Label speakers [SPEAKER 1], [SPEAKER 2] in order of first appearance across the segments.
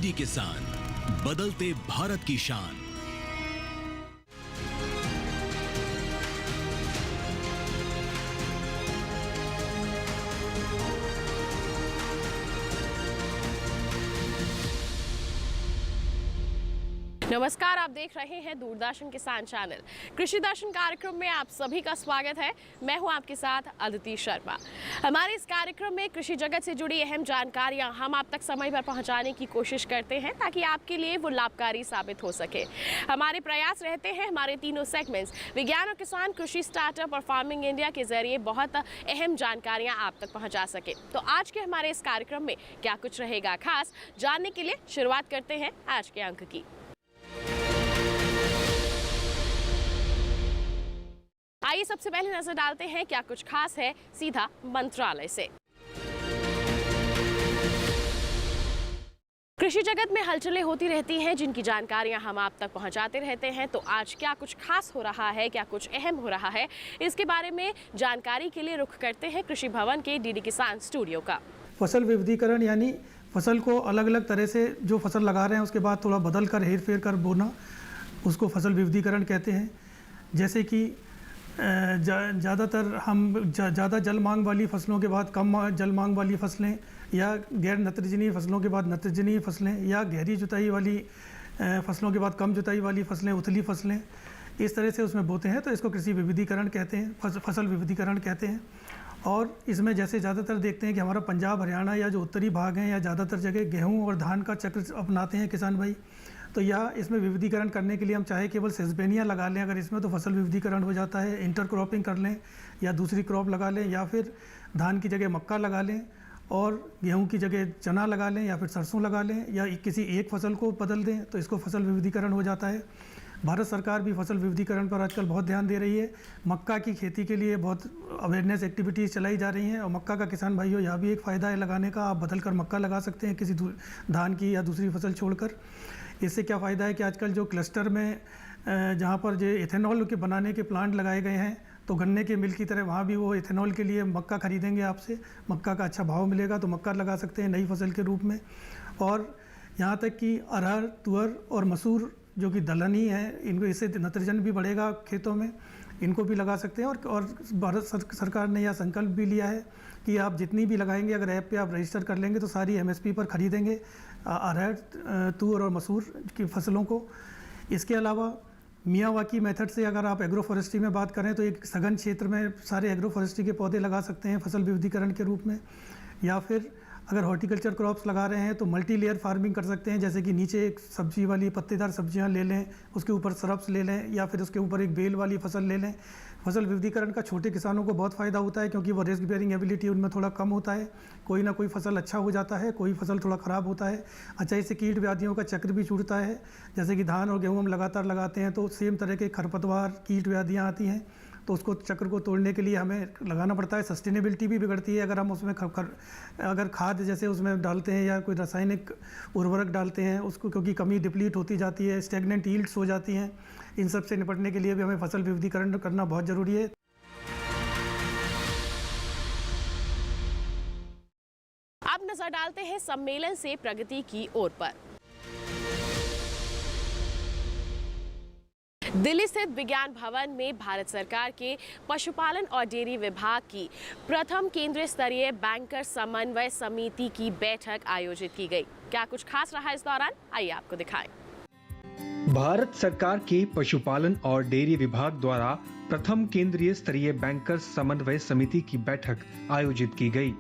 [SPEAKER 1] DD किसान, बदलते भारत की शान।
[SPEAKER 2] नमस्कार, आप देख रहे हैं दूरदर्शन किसान चैनल। कृषि दर्शन कार्यक्रम में आप सभी का स्वागत है। मैं हूं आपके साथ अदिति शर्मा। हमारे इस कार्यक्रम में कृषि जगत से जुड़ी अहम जानकारियां हम आप तक समय पर पहुंचाने की कोशिश करते हैं ताकि आपके लिए वो लाभकारी साबित हो सके। हमारे प्रयास रहते हैं हमारे तीनों सेगमेंट्स विज्ञान और किसान, कृषि स्टार्टअप और फार्मिंग इंडिया के जरिए बहुत अहम जानकारियाँ आप तक पहुँचा सके। तो आज के हमारे इस कार्यक्रम में क्या कुछ रहेगा खास, जानने के लिए शुरुआत करते हैं आज के अंक की। आइए सबसे पहले नजर डालते हैं क्या कुछ खास है सीधा मंत्रालय से। कृषि जगत में हलचलें होती रहती हैं जिनकी जानकारियां हम आप तक पहुंचाते रहते हैं। तो आज क्या कुछ खास हो रहा है, क्या कुछ अहम हो रहा है, इसके बारे में जानकारी के लिए रुख करते हैं कृषि भवन के डीडी किसान स्टूडियो का।
[SPEAKER 3] फसल विविधीकरण यानी फसल को अलग अलग तरह से जो फसल लगा रहे हैं उसके बाद थोड़ा बदल कर हेर फेर कर बोना, उसको फसल विविधीकरण कहते हैं। जैसे कि ज़्यादातर हम ज़्यादा जल मांग वाली फसलों के बाद कम जल मांग वाली फसलें, या गैर नत्रजनीय फसलों के बाद नत्रजनीय फसलें, या गहरी जुताई वाली फसलों के बाद कम जुताई वाली फसलें, उथली फसलें, इस तरह से उसमें बोते हैं। तो इसको कृषि विविधीकरण कहते हैं, फसल विविधीकरण कहते हैं। और इसमें जैसे ज़्यादातर देखते हैं कि हमारा पंजाब, हरियाणा या जो उत्तरी भाग हैं, या ज़्यादातर जगह गेहूँ और धान का चक्र अपनाते हैं किसान भाई। तो या इसमें विविधीकरण करने के लिए हम चाहे केवल सेसबेनिया लगा लें अगर इसमें, तो फसल विविधीकरण हो जाता है। इंटरक्रॉपिंग कर लें या दूसरी क्रॉप लगा लें, या फिर धान की जगह मक्का लगा लें और गेहूं की जगह चना लगा लें, या फिर सरसों लगा लें, या किसी एक फसल को बदल दें, तो इसको फसल विविधीकरण हो जाता है। भारत सरकार भी फसल विविधीकरण पर आजकल बहुत ध्यान दे रही है। मक्का की खेती के लिए बहुत अवेयरनेस एक्टिविटीज़ चलाई जा रही हैं। और मक्का का किसान भाइयों यहाँ भी एक फ़ायदा है लगाने का, आप बदल कर मक्का लगा सकते हैं किसी धान की या दूसरी फसल छोड़कर। इससे क्या फ़ायदा है कि आजकल जो क्लस्टर में जहाँ पर जो इथेनॉल के बनाने के प्लांट लगाए गए हैं, तो गन्ने के मिल की तरह वहाँ भी वो इथेनॉल के लिए मक्का खरीदेंगे आपसे। मक्का का अच्छा भाव मिलेगा तो मक्का लगा सकते हैं नई फसल के रूप में। और यहाँ तक कि अरहर, तुअर और मसूर जो कि दलहनी है, इनको इससे नत्रजन भी बढ़ेगा खेतों में, इनको भी लगा सकते हैं। और भारत सरकार ने यह संकल्प भी लिया है कि आप जितनी भी लगाएंगे, अगर ऐप पे आप रजिस्टर कर लेंगे तो सारी MSP पर खरीदेंगे अरहर, तुअर और मसूर की फसलों को। इसके अलावा मियावाकी मेथड से अगर आप एग्रो फॉरेस्ट्री में बात करें तो एक सघन क्षेत्र में सारे एग्रो फॉरेस्ट्री के पौधे लगा सकते हैं फसल विविधीकरण के रूप में। या फिर अगर हॉर्टिकल्चर क्रॉप्स लगा रहे हैं तो मल्टी लेयर फार्मिंग कर सकते हैं। जैसे कि नीचे एक सब्जी वाली पत्तेदार सब्जियां ले लें, उसके ऊपर श्रब्स ले लें, या फिर उसके ऊपर एक बेल वाली फसल ले लें। फसल विविधीकरण का छोटे किसानों को बहुत फ़ायदा होता है क्योंकि वो रिस्क बेयरिंग एबिलिटी उनमें थोड़ा कम होता है। कोई ना कोई फसल अच्छा हो जाता है, कोई फसल थोड़ा ख़राब होता है। अच्छा, इससे कीट व्याधियों का चक्र भी छूटता है। जैसे कि धान और गेहूँ हम लगातार लगाते हैं तो सेम तरह के खरपतवार, कीट व्याधियाँ आती हैं, तो उसको चक्र को तोड़ने के लिए हमें लगाना पड़ता है। सस्टेनेबिलिटी भी बिगड़ती है अगर हम उसमें अगर खाद जैसे उसमें डालते हैं या कोई रासायनिक उर्वरक डालते हैं उसको, क्योंकि कमी डिप्लीट होती जाती है, स्टेगनेंट यील्ड्स हो जाती हैं। इन सब से निपटने के लिए भी हमें फसल विविधीकरण करना बहुत ज़रूरी है।
[SPEAKER 2] अब नजर डालते हैं सम्मेलन से प्रगति की ओर पर। दिल्ली स्थित विज्ञान भवन में भारत सरकार के पशुपालन और डेयरी विभाग की प्रथम केंद्रीय स्तरीय बैंकर समन्वय समिति की बैठक आयोजित की गई। क्या कुछ खास रहा इस दौरान, आइए आपको दिखाएं।
[SPEAKER 4] भारत सरकार के पशुपालन और डेयरी विभाग द्वारा प्रथम केंद्रीय स्तरीय बैंकर्स समन्वय समिति की बैठक आयोजित की गई।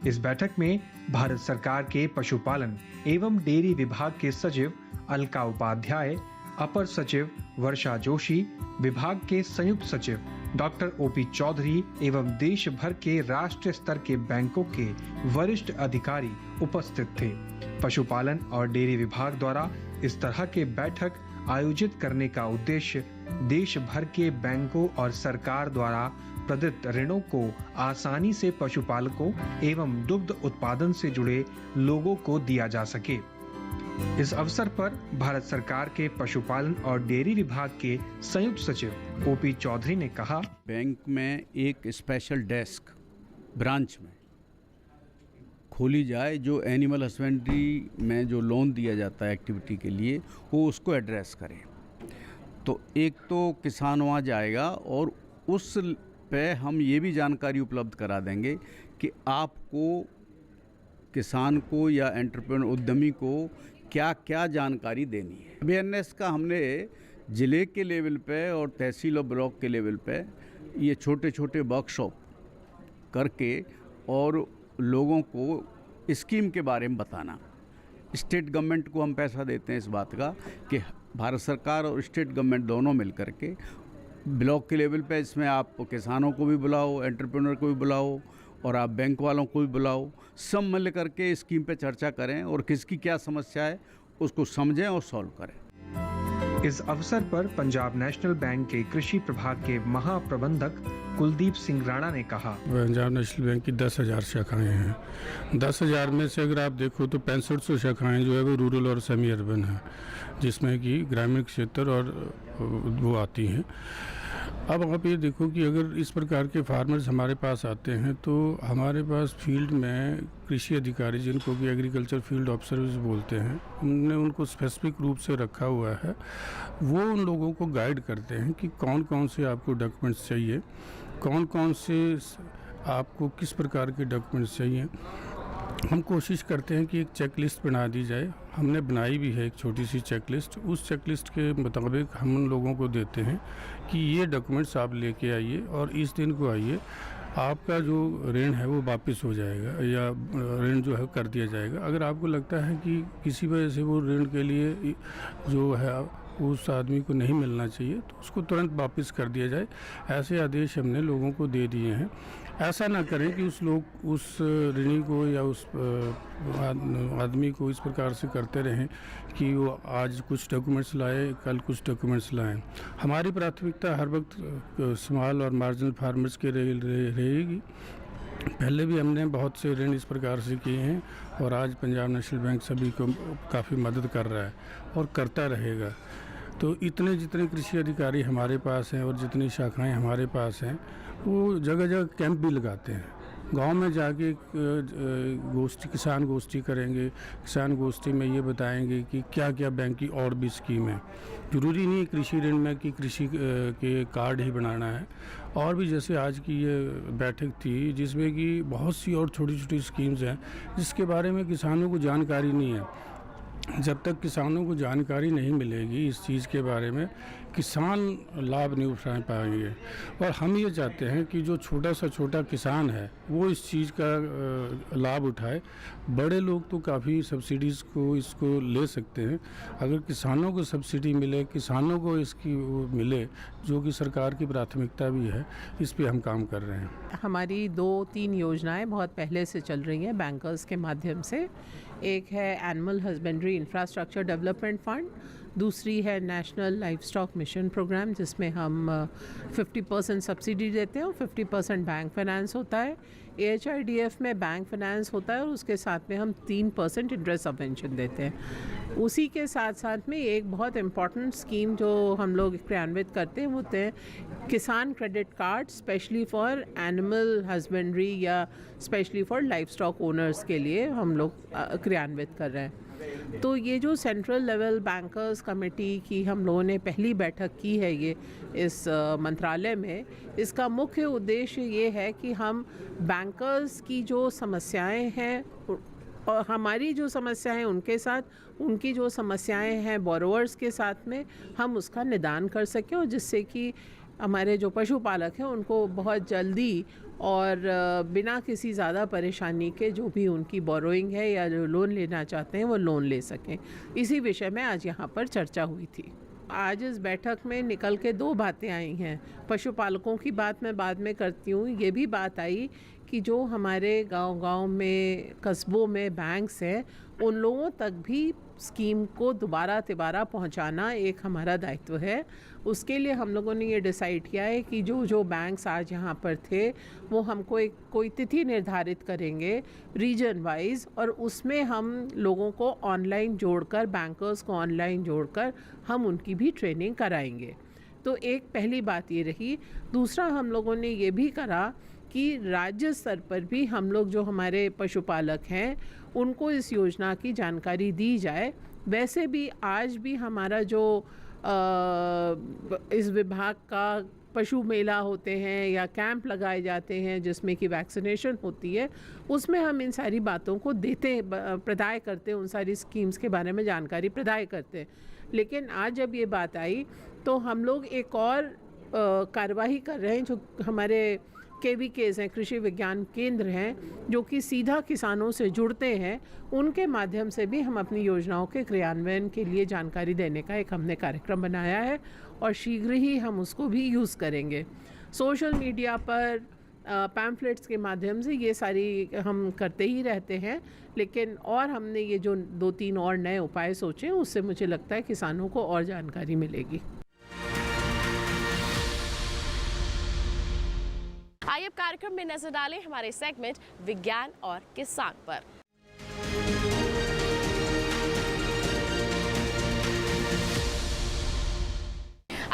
[SPEAKER 4] इस बैठक में भारत सरकार के पशुपालन एवं डेयरी विभाग के सचिव अलका उपाध्याय, अपर सचिव वर्षा जोशी, विभाग के संयुक्त सचिव डॉक्टर ओपी चौधरी एवं देश भर के राष्ट्रीय स्तर के बैंकों के वरिष्ठ अधिकारी उपस्थित थे। पशुपालन और डेयरी विभाग द्वारा इस तरह के बैठक आयोजित करने का उद्देश्य देश भर के बैंकों और सरकार द्वारा प्रदत्त ऋणों को आसानी से पशुपालकों एवं दुग्ध उत्पादन से जुड़े लोगों को दिया जा सके। इस अवसर पर भारत सरकार के पशुपालन और डेयरी विभाग के संयुक्त सचिव ओपी चौधरी ने कहा,
[SPEAKER 5] बैंक में एक स्पेशल डेस्क ब्रांच में खोली जाए जो एनिमल हस्बेंड्री में जो लोन दिया जाता है एक्टिविटी के लिए, वो उसको एड्रेस करें। तो एक तो किसान वहाँ जाएगा और उस पे हम ये भी जानकारी उपलब्ध करा देंगे कि आपको किसान को या एंटरप्रेन्योर उद्यमी को क्या क्या जानकारी देनी है। अवेयरनेस का हमने ज़िले के लेवल पे और तहसील और ब्लॉक के लेवल पे ये छोटे छोटे वर्कशॉप करके और लोगों को स्कीम के बारे में बताना। स्टेट गवर्नमेंट को हम पैसा देते हैं इस बात का कि भारत सरकार और स्टेट गवर्नमेंट दोनों मिल करके ब्लॉक के लेवल पे इसमें आप किसानों को भी बुलाओ, एंटरप्रेन्योर को भी बुलाओ और आप बैंक वालों को भी बुलाओ, सब मिल करके स्कीम पे चर्चा करें और किसकी क्या समस्या है उसको समझें और सॉल्व करें।
[SPEAKER 4] इस अवसर पर पंजाब नेशनल बैंक के कृषि प्रभाग के महाप्रबंधक कुलदीप सिंह राणा ने कहा,
[SPEAKER 6] पंजाब नेशनल बैंक की 10,000 शाखाएं हैं। 10,000 में से अगर आप देखो तो 6500 शाखाएं जो है वो रूरल और सेमी अर्बन है, जिसमें कि ग्रामीण क्षेत्र और वो आती हैं। अब आप ये देखो कि अगर इस प्रकार के फार्मर्स हमारे पास आते हैं तो हमारे पास फील्ड में कृषि अधिकारी, जिनको कि एग्रीकल्चर फील्ड ऑफिसर्स बोलते हैं, हमने उनको स्पेसिफिक रूप से रखा हुआ है। वो उन लोगों को गाइड करते हैं कि कौन कौन से आपको डॉक्यूमेंट्स चाहिए, कौन कौन से आपको किस प्रकार के डॉक्यूमेंट्स चाहिए। हम कोशिश करते हैं कि एक चेक लिस्ट बना दी जाए। हमने बनाई भी है एक छोटी सी चेक लिस्ट। उस चेक लिस्ट के मुताबिक हम उन लोगों को देते हैं कि ये डॉक्यूमेंट्स आप लेके आइए और इस दिन को आइए, आपका जो ऋण है वो वापस हो जाएगा या ऋण जो है कर दिया जाएगा। अगर आपको लगता है कि किसी वजह से वो ऋण के लिए जो है उस आदमी को नहीं मिलना चाहिए तो उसको तुरंत वापस कर दिया जाए। ऐसे आदेश हमने लोगों को दे दिए हैं। ऐसा ना करें कि उस ऋणी को या उस आदमी को इस प्रकार से करते रहें कि वो आज कुछ डॉक्यूमेंट्स लाए, कल कुछ डॉक्यूमेंट्स लाएं। हमारी प्राथमिकता हर वक्त स्मॉल और मार्जिनल फार्मर्स के रहेगी। पहले भी हमने बहुत से ऋण इस प्रकार से किए हैं और आज पंजाब नेशनल बैंक सभी को काफ़ी मदद कर रहा है और करता रहेगा। तो जितने कृषि अधिकारी हमारे पास हैं और जितनी शाखाएं हमारे पास हैं, वो जगह जगह कैंप भी लगाते हैं। गांव में जाके किसान गोष्ठी करेंगे। किसान गोष्ठी में ये बताएंगे कि क्या क्या बैंक की और भी स्कीम है। ज़रूरी नहीं है कृषि ऋण में कि कृषि के कार्ड ही बनाना है। और भी जैसे आज की ये बैठक थी जिसमें कि बहुत सी और छोटी छोटी स्कीम्स हैं जिसके बारे में किसानों को जानकारी नहीं है। जब तक किसानों को जानकारी नहीं मिलेगी इस चीज़ के बारे में, किसान लाभ नहीं उठा पाएंगे। और हम ये चाहते हैं कि जो छोटा किसान है वो इस चीज़ का लाभ उठाए। बड़े लोग तो काफ़ी सब्सिडीज़ को इसको ले सकते हैं। अगर किसानों को सब्सिडी मिले, किसानों को इसकी वो मिले, जो कि सरकार की प्राथमिकता भी है, इस पे हम काम कर रहे हैं।
[SPEAKER 7] हमारी 2-3 योजनाएं बहुत पहले से चल रही हैं बैंकर्स के माध्यम से। एक है animal husbandry infrastructure development fund, दूसरी है national livestock mission programme, जिसमें हम 50% सब्सिडी देते हैं और 50% बैंक फाइनेंस होता है। AHIDF में बैंक फाइनेंस होता है और उसके साथ में हम 3% इंटरेस्ट सबवेंशन देते हैं। उसी के साथ साथ में एक बहुत इम्पॉर्टेंट स्कीम जो हम लोग क्रियान्वित करते हैं वो होते हैं किसान credit card, specially for animal husbandry या specially for livestock owners के लिए हम लोग क्रियान्वित कर रहे हैं। तो ये जो सेंट्रल लेवल बैंकर्स कमेटी की हम लोगों ने पहली बैठक की है ये इस मंत्रालय में, इसका मुख्य उद्देश्य ये है कि हम बैंकर्स की जो समस्याएं हैं और हमारी जो समस्याएं हैं उनके साथ, उनकी जो समस्याएं हैं बोरोवर्स के साथ में, हम उसका निदान कर सकें और जिससे कि हमारे जो पशुपालक हैं उनको बहुत जल्दी और बिना किसी ज़्यादा परेशानी के जो भी उनकी बोरोइंग है या जो लोन लेना चाहते हैं वो लोन ले सकें। इसी विषय में आज यहाँ पर चर्चा हुई थी। आज इस बैठक में निकल के 2 बातें आई हैं। पशुपालकों की बात मैं बाद में करती हूँ। ये भी बात आई कि जो हमारे गांव-गांव में, कस्बों में बैंक्स हैं, उन लोगों तक भी स्कीम को दोबारा पहुंचाना एक हमारा दायित्व है। उसके लिए हम लोगों ने ये डिसाइड किया है कि जो बैंक्स आज यहाँ पर थे वो हमको कोई तिथि निर्धारित करेंगे रीजन वाइज, और उसमें हम लोगों को ऑनलाइन जोड़कर, बैंकर्स को ऑनलाइन जोड़कर हम उनकी भी ट्रेनिंग कराएंगे। तो एक पहली बात ये रही। दूसरा हम लोगों ने ये भी करा कि राज्य स्तर पर भी हम लोग जो हमारे पशुपालक हैं उनको इस योजना की जानकारी दी जाए। वैसे भी आज भी हमारा जो इस विभाग का पशु मेला होते हैं या कैंप लगाए जाते हैं जिसमें कि वैक्सीनेशन होती है, उसमें हम इन सारी बातों को प्रदाय करते हैं, उन सारी स्कीम्स के बारे में जानकारी प्रदाय करते हैं। लेकिन आज जब ये बात आई तो हम लोग एक और कार्यवाही कर रहे हैं, जो हमारे KVKs हैं, कृषि विज्ञान केंद्र हैं, जो कि सीधा किसानों से जुड़ते हैं, उनके माध्यम से भी हम अपनी योजनाओं के क्रियान्वयन के लिए जानकारी देने का एक हमने कार्यक्रम बनाया है और शीघ्र ही हम उसको भी यूज़ करेंगे। सोशल मीडिया पर पैम्फलेट्स के माध्यम से ये सारी हम करते ही रहते हैं, लेकिन और हमने ये जो 2-3 और नए उपाय सोचे, उससे मुझे लगता है किसानों को और जानकारी मिलेगी।
[SPEAKER 2] आइए अब कार्यक्रम में नजर डालें हमारे सेगमेंट विज्ञान और किसान पर।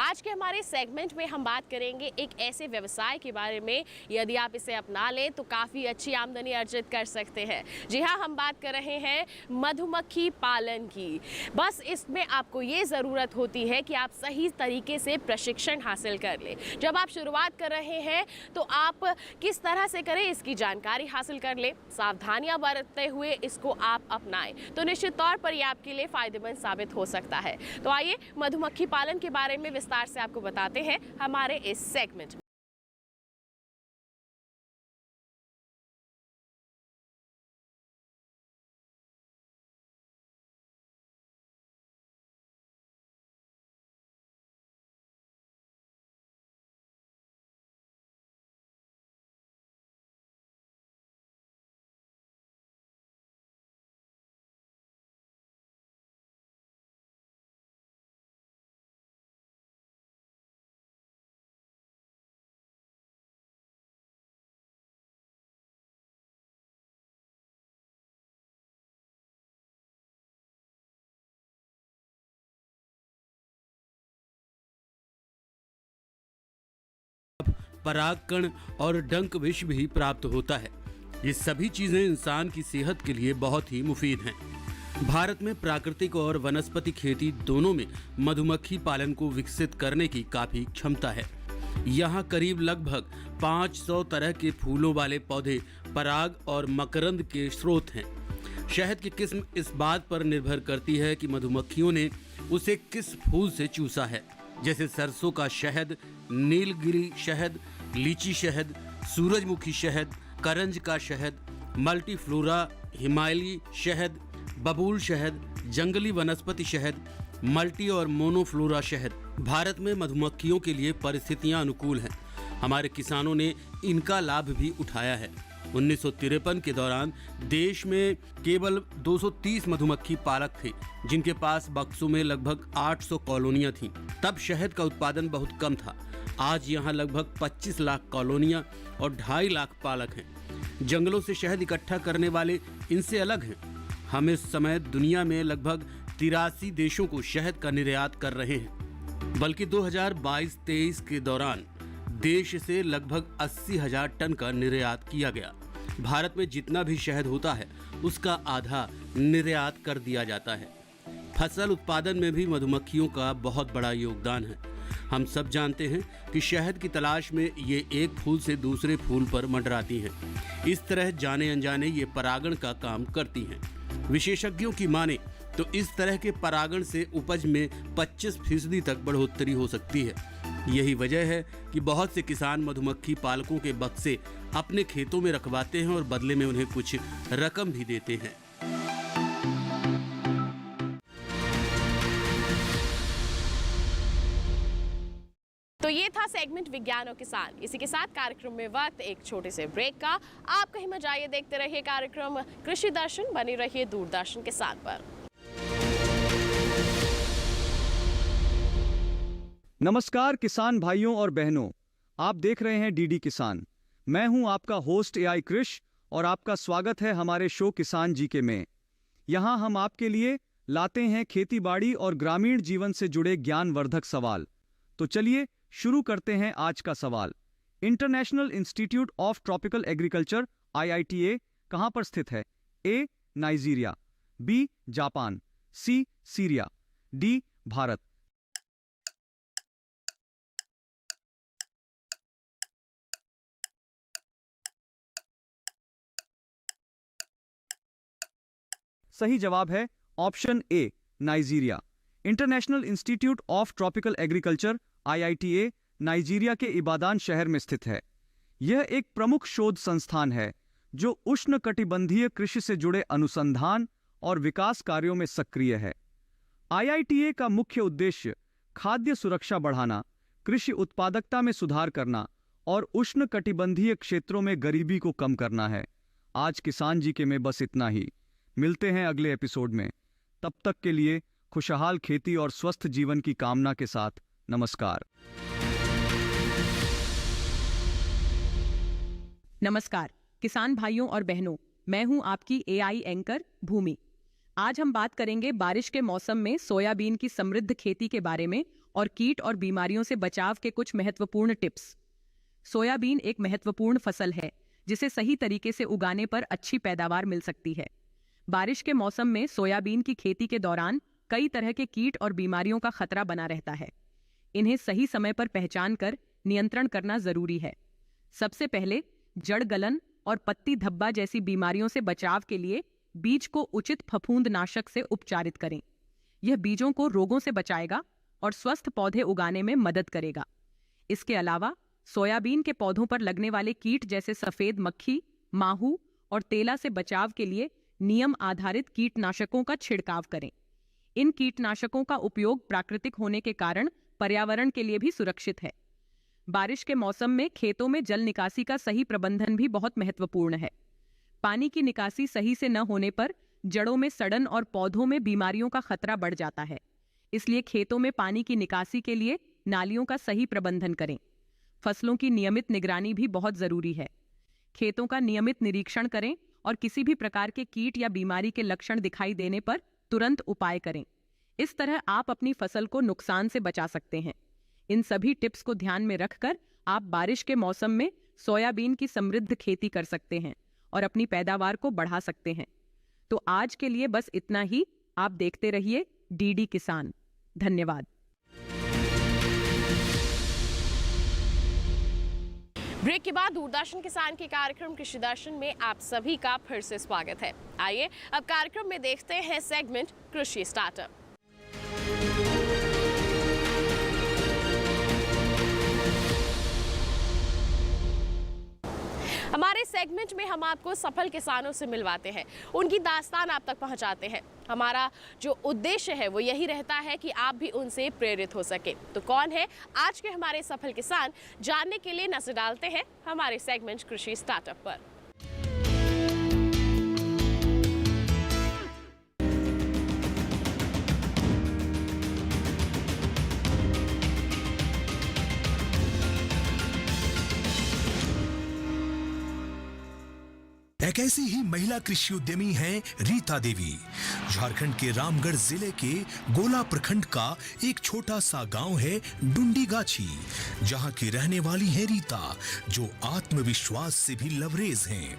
[SPEAKER 2] आज के हमारे सेगमेंट में हम बात करेंगे एक ऐसे व्यवसाय के बारे में, यदि आप इसे अपना लें तो काफ़ी अच्छी आमदनी अर्जित कर सकते हैं। जी हाँ, हम बात कर रहे हैं मधुमक्खी पालन की। बस इसमें आपको ये ज़रूरत होती है कि आप सही तरीके से प्रशिक्षण हासिल कर लें। जब आप शुरुआत कर रहे हैं तो आप किस तरह से करें इसकी जानकारी हासिल कर लें, सावधानियाँ बरतते हुए इसको आप अपनाएं, तो निश्चित तौर पर यह आपके लिए फ़ायदेमंद साबित हो सकता है। तो आइए मधुमक्खी पालन के बारे में विस्तार से आपको बताते हैं हमारे इस सेगमेंट में।
[SPEAKER 8] परागकण और डंक विष भी प्राप्त होता है। ये सभी चीजें इंसान की सेहत के लिए बहुत ही मुफीद हैं। भारत में प्राकृतिक और वनस्पति खेती दोनों में मधुमक्खी पालन को विकसित करने की काफी क्षमता है। यहाँ करीब लगभग 500 तरह के फूलों वाले पौधे पराग और मकरंद के स्रोत हैं। शहद की किस्म इस बात पर निर्भर करती है कि मधुमक्खियों ने उसे किस फूल से चूसा है, जैसे सरसों का शहद, नीलगिरी शहद, लीची शहद, सूरजमुखी शहद, करंज का शहद, मल्टीफ्लोरा, हिमालयी शहद, बबूल शहद, जंगली वनस्पति शहद, मल्टी और मोनोफ्लोरा शहद। भारत में मधुमक्खियों के लिए परिस्थितियां अनुकूल हैं। हमारे किसानों ने इनका लाभ भी उठाया है। 1953 के दौरान देश में केवल 230 मधुमक्खी पालक थे, जिनके पास बक्सों में लगभग 800 कॉलोनियां थीं। तब शहद का उत्पादन बहुत कम था। आज यहाँ लगभग 25 लाख कॉलोनियां और 2.5 लाख पालक हैं। जंगलों से शहद इकट्ठा करने वाले इनसे अलग हैं। हम इस समय दुनिया में लगभग 83 देशों को शहद का निर्यात कर रहे हैं। बल्कि 2022-23 के दौरान देश से लगभग 80,000 टन का निर्यात किया गया। भारत में जितना भी शहद होता है उसका आधा निर्यात कर दिया जाता है। फसल उत्पादन में भी मधुमक्खियों का बहुत बड़ा योगदान है। हम सब जानते हैं कि शहद की तलाश में ये एक फूल से दूसरे फूल पर मंडराती हैं। इस तरह जाने अनजाने ये परागण का काम करती हैं। विशेषज्ञों की माने तो इस तरह के परागण से उपज में 25% तक बढ़ोतरी हो सकती है। यही वजह है कि बहुत से किसान मधुमक्खी पालकों के बक्से अपने खेतों में रखवाते हैं और बदले में उन्हें कुछ रकम भी देते हैं।
[SPEAKER 2] तो ये था सेगमेंट विज्ञान और किसान। इसी के साथ कार्यक्रम में वक्त एक छोटे से ब्रेक का। आप कहीं मत जाइए, देखते रहिए कार्यक्रम कृषि दर्शन, बने रहिए दूरदर्शन किसान पर।
[SPEAKER 9] नमस्कार किसान भाइयों और बहनों, आप देख रहे हैं डीडी किसान। मैं हूं आपका होस्ट एआई कृष और आपका स्वागत है हमारे शो किसान जीके में। यहां हम आपके लिए लाते हैं खेतीबाड़ी और ग्रामीण जीवन से जुड़े ज्ञानवर्धक सवाल। तो चलिए शुरू करते हैं आज का सवाल। International institute of tropical agriculture IITA कहां पर स्थित है? A. Nigeria, B. Japan, C. Syria, D. Bharat. सही जवाब है option A, Nigeria. International institute of tropical agriculture IITA Nigeria के इबादान शहर में स्थित है। यह एक प्रमुख शोध संस्थान है जो उष्णकटिबंधीय कृषि से जुड़े अनुसंधान और विकास कार्यों में सक्रिय है। IITA का मुख्य उद्देश्य खाद्य सुरक्षा बढ़ाना, कृषि उत्पादकता में सुधार करना और उष्णकटिबंधीय क्षेत्रों में गरीबी को कम करना है। आज किसान जी के में बस इतना ही। मिलते हैं अगले एपिसोड में। तब तक के लिए खुशहाल खेती और स्वस्थ जीवन की कामना के साथ नमस्कार।
[SPEAKER 10] नमस्कार किसान भाइयों और बहनों, मैं हूं आपकी AI एंकर भूमि। आज हम बात करेंगे बारिश के मौसम में सोयाबीन की समृद्ध खेती के बारे में और कीट और बीमारियों से बचाव के कुछ महत्वपूर्ण टिप्स। सोयाबीन एक महत्वपूर्ण फसल है जिसे सही तरीके से उगाने पर अच्छी पैदावार मिल सकती है। बारिश के मौसम में सोयाबीन की खेती के दौरान कई तरह के कीट और बीमारियों का खतरा बना रहता है। इन्हें सही समय पर पहचान कर नियंत्रण करना जरूरी है। सबसे पहले जड़ गलन और पत्ती धब्बा जैसी बीमारियों से बचाव के लिए बीज को उचित फफूंदनाशक से उपचारित करें। यह बीजों को रोगों से बचाएगा और स्वस्थ पौधे उगाने में मदद करेगा। इसके अलावा सोयाबीन के पौधों पर लगने वाले कीट जैसे सफेद मक्खी, माहू और तेला से बचाव के लिए नियम आधारित कीटनाशकों का छिड़काव करें। इन कीटनाशकों का उपयोग प्राकृतिक होने के कारण पर्यावरण के लिए भी सुरक्षित है। बारिश के मौसम में खेतों में जल निकासी का सही प्रबंधन भी बहुत महत्वपूर्ण है। पानी की निकासी सही से न होने पर जड़ों में सड़न और पौधों में बीमारियों का खतरा बढ़ जाता है। इसलिए खेतों में पानी की निकासी के लिए नालियों का सही प्रबंधन करें। फसलों की नियमित निगरानी भी बहुत जरूरी है। खेतों का नियमित निरीक्षण करें और किसी भी प्रकार के कीट या बीमारी के लक्षण दिखाई देने पर तुरंत उपाय करें। इस तरह आप अपनी फसल को नुकसान से बचा सकते हैं। इन सभी टिप्स को ध्यान में रखकर आप बारिश के मौसम में सोयाबीन की समृद्ध खेती कर सकते हैं और अपनी पैदावार को बढ़ा सकते हैं। तो आज के लिए बस इतना ही। आप देखते रहिए DD किसान। धन्यवाद।
[SPEAKER 2] ब्रेक के बाद दूरदर्शन किसान के कार्यक्रम कृषि दर्शन में आप सभी का फिर से स्वागत है। आइए अब कार्यक्रम में देखते हैं सेगमेंट कृषि स्टार्टअप। हमारे सेगमेंट में हम आपको सफल किसानों से मिलवाते हैं, उनकी दास्तान आप तक पहुंचाते हैं। हमारा जो उद्देश्य है वो यही रहता है कि आप भी उनसे प्रेरित हो सके। तो कौन है आज के हमारे सफल किसान, जानने के लिए नजर डालते हैं हमारे सेगमेंट कृषि स्टार्टअप पर।
[SPEAKER 1] एक ऐसी ही महिला कृषि उद्यमी हैं रीता देवी। झारखंड के रामगढ़ जिले के गोला प्रखंड का एक छोटा सा गांव है डुंडीगाछी, जहां की रहने वाली है रीता, जो आत्मविश्वास से भी लबरेज हैं,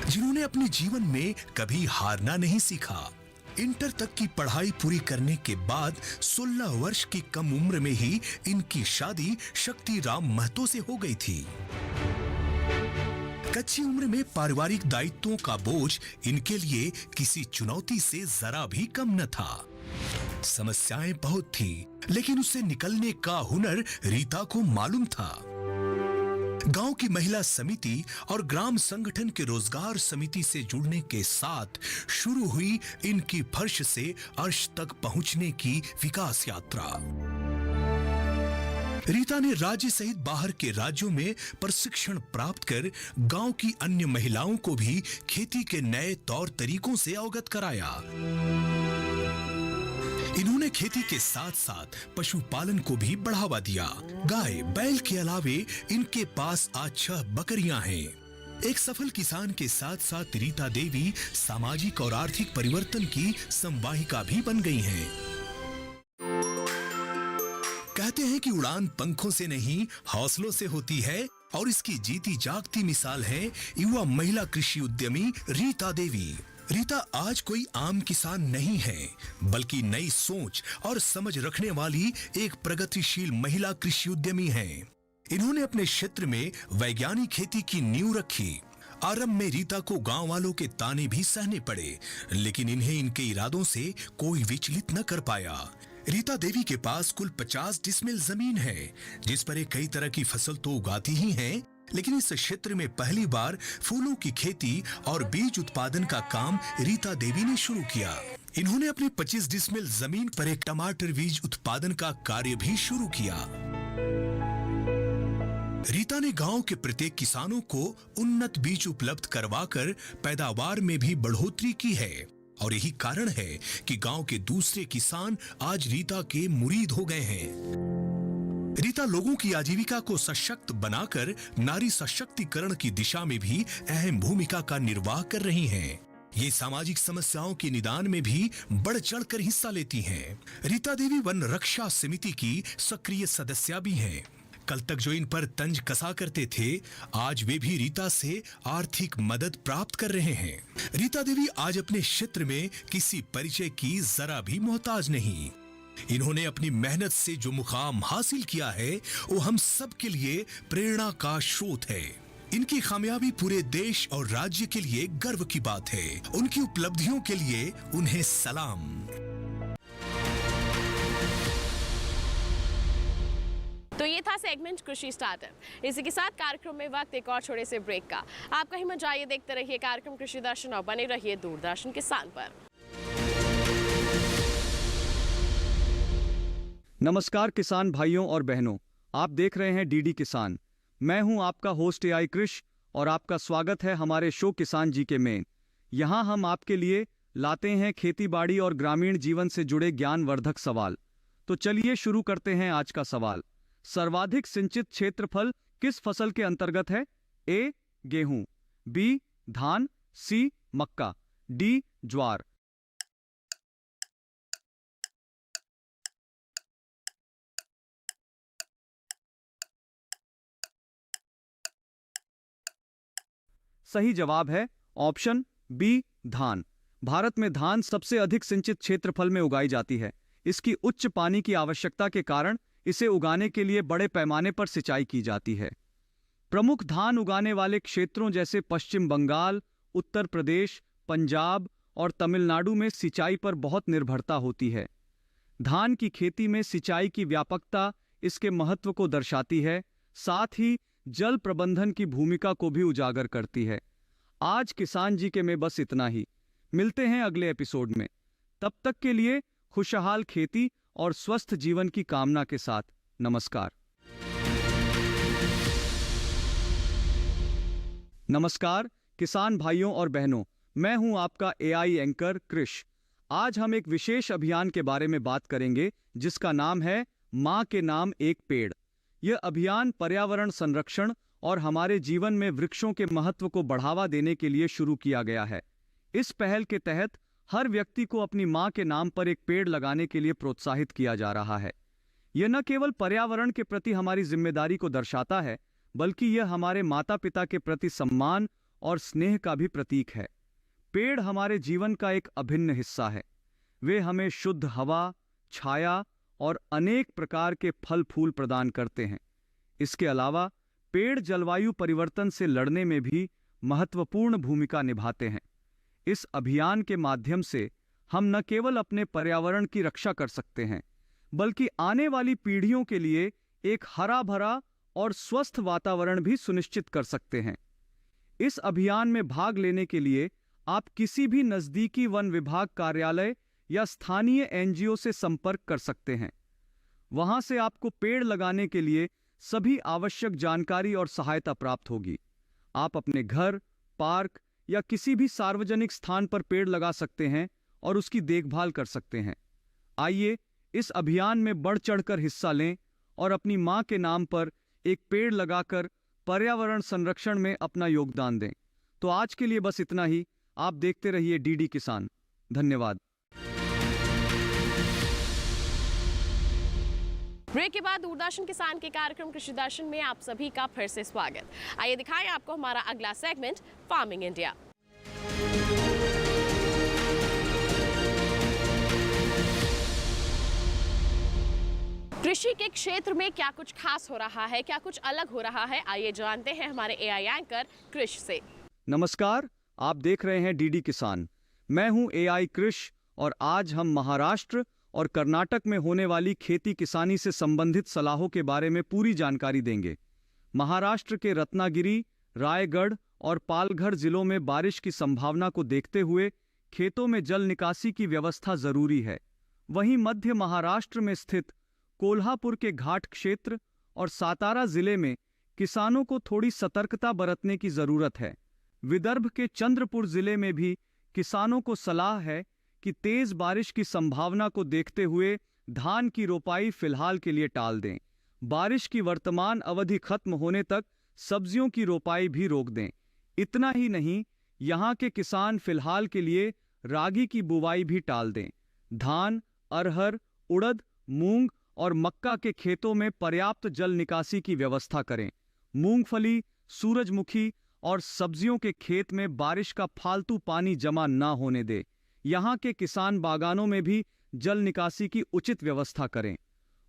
[SPEAKER 1] जिन्होंने अपने जीवन में कभी हारना नहीं सीखा। इंटर तक की पढ़ाई पूरी करने के बाद 16 वर्ष की कम उम्र में ही इनकी शादी शक्ति राम महतो से हो गई थी। कच्ची उम्र में पारिवारिक दायित्वों का बोझ इनके लिए किसी चुनौती से जरा भी कम न था। समस्याएं बहुत थी, लेकिन उससे निकलने का हुनर रीता को मालूम था। गांव की महिला समिति और ग्राम संगठन के रोजगार समिति से जुड़ने के साथ शुरू हुई इनकी फर्श से अर्श तक पहुंचने की विकास यात्रा। रीता ने राज्य सहित बाहर के राज्यों में प्रशिक्षण प्राप्त कर गांव की अन्य महिलाओं को भी खेती के नए तौर तरीकों से अवगत कराया। इन्होंने खेती के साथ साथ पशुपालन को भी बढ़ावा दिया। गाय बैल के अलावे इनके पास आज 6 बकरियां हैं। एक सफल किसान के साथ साथ रीता देवी सामाजिक और आर्थिक परिवर्तन की संवाहिका भी बन गई हैं। कहते हैं कि उड़ान पंखों से नहीं हौसलों से होती है, और इसकी जीती जागती मिसाल है युवा महिला कृषि उद्यमी रीता देवी। रीता आज कोई आम किसान नहीं है, बल्कि नई सोच और समझ रखने वाली एक प्रगतिशील महिला कृषि उद्यमी है। इन्होंने अपने क्षेत्र में वैज्ञानिक खेती की नींव रखी। आरंभ में रीता को गांव वालों के ताने भी सहने पड़े, लेकिन इन्हें इनके इरादों से कोई विचलित न कर पाया। रीता देवी के पास कुल 50 डिसमिल जमीन है, जिस पर कई तरह की फसल तो उगाती ही हैं, लेकिन इस क्षेत्र में पहली बार फूलों की खेती और बीज उत्पादन का काम रीता देवी ने शुरू किया। इन्होंने अपनी 25 डिसमिल जमीन पर एक टमाटर बीज उत्पादन का कार्य भी शुरू किया। रीता ने गांव के प्रत्येक किसानों को उन्नत बीज उपलब्ध करवाकर पैदावार में भी बढ़ोतरी की है, और यही कारण है कि गांव के दूसरे किसान आज रीता के मुरीद हो गए हैं। रीता लोगों की आजीविका को सशक्त बनाकर नारी सशक्तिकरण की दिशा में भी अहम भूमिका का निर्वाह कर रही हैं। ये सामाजिक समस्याओं के निदान में भी बढ़ चढ़कर हिस्सा लेती हैं। रीता देवी वन रक्षा समिति की सक्रिय सदस्य भी हैं। कल तक जो इन पर तंज कसा करते थे, आज वे भी रीता से आर्थिक मदद प्राप्त कर रहे हैं। रीता देवी आज अपने क्षेत्र में किसी परिचय की जरा भी मोहताज नहीं। इन्होंने अपनी मेहनत से जो मुकाम हासिल किया है, वो हम सब के लिए प्रेरणा का स्रोत है। इनकी कामयाबी पूरे देश और राज्य के लिए गर्व की बात है। उनकी उपलब्धियों के लिए उन्हें सलाम।
[SPEAKER 2] तो ये था सेगमेंट कृषि स्टार्टअप। इसी के साथ कार्यक्रम में वक्त एक और छोटे से ब्रेक का। आप कहीं मत जाइए, देखते रहिए कार्यक्रम कृषि दर्शन और बने रहिए दूरदर्शन किसान पर।
[SPEAKER 9] नमस्कार किसान भाइयों और बहनों, आप देख रहे हैं डीडी किसान। मैं हूं आपका होस्ट एआई कृष और आपका स्वागत है हमारे शो किसान जी के में। यहां हम आपके लिए लाते हैं खेतीबाड़ी और ग्रामीण जीवन से जुड़े ज्ञानवर्धक सवाल। तो चलिए शुरू करते हैं आज का सवाल। सर्वाधिक सिंचित क्षेत्रफल किस फसल के अंतर्गत है? ए गेहूं, बी धान, सी मक्का, डी ज्वार। सही जवाब है ऑप्शन बी धान। भारत में धान सबसे अधिक सिंचित क्षेत्रफल में उगाई जाती है। इसकी उच्च पानी की आवश्यकता के कारण इसे उगाने के लिए बड़े पैमाने पर सिंचाई की जाती है। प्रमुख धान उगाने वाले क्षेत्रों जैसे पश्चिम बंगाल, उत्तर प्रदेश, पंजाब और तमिलनाडु में सिंचाई पर बहुत निर्भरता होती है। धान की खेती में सिंचाई की व्यापकता इसके महत्व को दर्शाती है, साथ ही जल प्रबंधन की भूमिका को भी उजागर करती है। आज किसान जी के में बस इतना ही। मिलते हैं अगले एपिसोड में। तब तक के लिए खुशहाल खेती और स्वस्थ जीवन की कामना के साथ नमस्कार। नमस्कार किसान भाइयों और बहनों, मैं हूं आपका एआई एंकर कृष। आज हम एक विशेष अभियान के बारे में बात करेंगे जिसका नाम है मां के नाम एक पेड़। यह अभियान पर्यावरण संरक्षण और हमारे जीवन में वृक्षों के महत्व को बढ़ावा देने के लिए शुरू किया गया है। इस पहल के तहत हर व्यक्ति को अपनी मां के नाम पर एक पेड़ लगाने के लिए प्रोत्साहित किया जा रहा है। यह न केवल पर्यावरण के प्रति हमारी जिम्मेदारी को दर्शाता है, बल्कि यह हमारे माता पिता के प्रति सम्मान और स्नेह का भी प्रतीक है। पेड़ हमारे जीवन का एक अभिन्न हिस्सा है। वे हमें शुद्ध हवा, छाया और अनेक प्रकार के फल फूल प्रदान करते हैं। इसके अलावा पेड़ जलवायु परिवर्तन से लड़ने में भी महत्वपूर्ण भूमिका निभाते हैं। इस अभियान के माध्यम से हम न केवल अपने पर्यावरण की रक्षा कर सकते हैं, बल्कि आने वाली पीढ़ियों के लिए एक हरा भरा और स्वस्थ वातावरण भी सुनिश्चित कर सकते हैं। इस अभियान में भाग लेने के लिए आप किसी भी नजदीकी वन विभाग कार्यालय या स्थानीय एनजीओ से संपर्क कर सकते हैं। वहां से आपको पेड़ लगाने के लिए सभी आवश्यक जानकारी और सहायता प्राप्त होगी। आप अपने घर, पार्क या किसी भी सार्वजनिक स्थान पर पेड़ लगा सकते हैं और उसकी देखभाल कर सकते हैं। आइए इस अभियान में बढ़ चढ़कर हिस्सा लें और अपनी मां के नाम पर एक पेड़ लगाकर पर्यावरण संरक्षण में अपना योगदान दें। तो आज के लिए बस इतना ही। आप देखते रहिए डीडी किसान। धन्यवाद।
[SPEAKER 2] ब्रेक के बाद दूरदर्शन किसान के कार्यक्रम कृषि दर्शन में आप सभी का फिर से स्वागत। आइए दिखाएं आपको हमारा अगला सेगमेंट फार्मिंग इंडिया। कृषि के क्षेत्र में क्या कुछ खास हो रहा है, क्या कुछ अलग हो रहा है, आइए जानते हैं हमारे एआई एंकर कृष से।
[SPEAKER 9] नमस्कार, आप देख रहे हैं डीडी किसान। मैं हूं एआई कृष और आज हम महाराष्ट्र और कर्नाटक में होने वाली खेती किसानी से संबंधित सलाहों के बारे में पूरी जानकारी देंगे। महाराष्ट्र के रत्नागिरी, रायगढ़ और पालघर जिलों में बारिश की संभावना को देखते हुए खेतों में जल निकासी की व्यवस्था जरूरी है। वहीं मध्य महाराष्ट्र में स्थित कोल्हापुर के घाट क्षेत्र और सातारा जिले में किसानों को थोड़ी सतर्कता बरतने की जरूरत है। विदर्भ के चंद्रपुर जिले में भी किसानों को सलाह है कि तेज बारिश की संभावना को देखते हुए धान की रोपाई फिलहाल के लिए टाल दें। बारिश की वर्तमान अवधि खत्म होने तक सब्जियों की रोपाई भी रोक दें। इतना ही नहीं, यहाँ के किसान फिलहाल के लिए रागी की बुवाई भी टाल दें। धान, अरहर, उड़द, मूंग और मक्का के खेतों में पर्याप्त जल निकासी की व्यवस्था करें। मूंगफली, सूरजमुखी और सब्जियों के खेत में बारिश का फालतू पानी जमा न होने दे। यहाँ के किसान बागानों में भी जल निकासी की उचित व्यवस्था करें।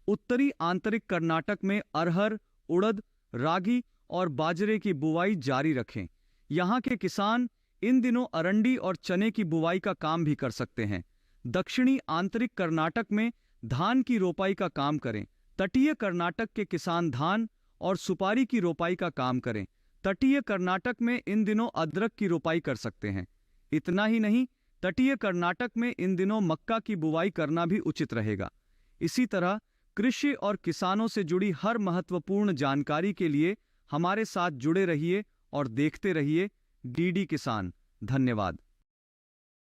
[SPEAKER 9] उत्तरी आंतरिक कर्नाटक में अरहर, उड़द, रागी और बाजरे की बुवाई जारी रखें। यहाँ के किसान इन दिनों अरंडी और चने की बुवाई का काम भी कर सकते हैं। दक्षिणी आंतरिक कर्नाटक में धान की रोपाई का काम करें। तटीय कर्नाटक के किसान धान और सुपारी की रोपाई का काम करें। तटीय कर्नाटक में इन दिनों अदरक की रोपाई कर सकते हैं। इतना ही नहीं, तटीय कर्नाटक में इन दिनों मक्का की बुवाई करना भी उचित रहेगा। इसी तरह कृषि और किसानों से जुड़ी हर महत्वपूर्ण जानकारी के लिए हमारे साथ जुड़े रहिए और देखते रहिए डीडी किसान। धन्यवाद।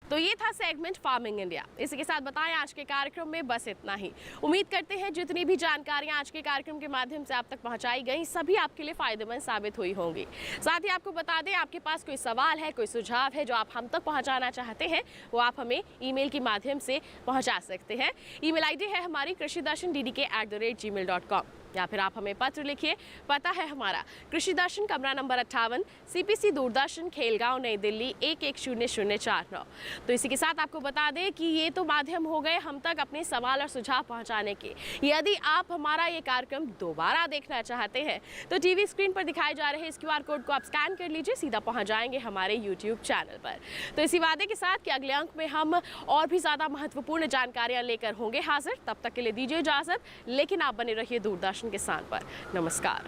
[SPEAKER 2] तो ये था सेगमेंट फार्मिंग इंडिया। इसी के साथ बताएं आज के कार्यक्रम में बस इतना ही। उम्मीद करते हैं जितनी भी जानकारियां आज के कार्यक्रम के माध्यम से आप तक पहुंचाई गई सभी आपके लिए फायदेमंद साबित हुई होंगी। साथ ही आपको बता दें, आपके पास कोई सवाल है, कोई सुझाव है जो आप हम तक पहुंचाना चाहते हैं, वो आप हमें ईमेल के माध्यम से पहुंचा सकते हैं। ईमेल आईडी है हमारी krishidarshan@gmail.com या फिर आप हमें पत्र लिखिए। पता है हमारा कृषि दर्शन, कमरा नंबर 58, CPC दूरदर्शन, खेलगांव, नई दिल्ली 110049। तो इसी के साथ आपको बता दें कि ये तो माध्यम हो गए हम तक अपने सवाल और सुझाव पहुंचाने के। यदि आप हमारा ये कार्यक्रम दोबारा देखना चाहते हैं तो टीवी स्क्रीन पर दिखाए जा रहे इस QR कोड को आप स्कैन कर लीजिए, सीधा पहुंच जाएंगे हमारे YouTube चैनल पर। तो इसी वादे के साथ कि अगले अंक में हम और भी ज़्यादा महत्वपूर्ण जानकारियाँ लेकर होंगे हाजिर। तब तक के लिए दीजिए इजाज़त, लेकिन आप बने रहिए दूरदर्शन किसान पर। नमस्कार।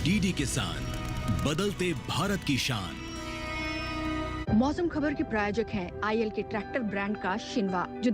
[SPEAKER 1] डीडी किसान, बदलते भारत की शान।
[SPEAKER 11] मौसम खबर के प्रायोजक हैं IL के ट्रैक्टर ब्रांड का शिनवा, जो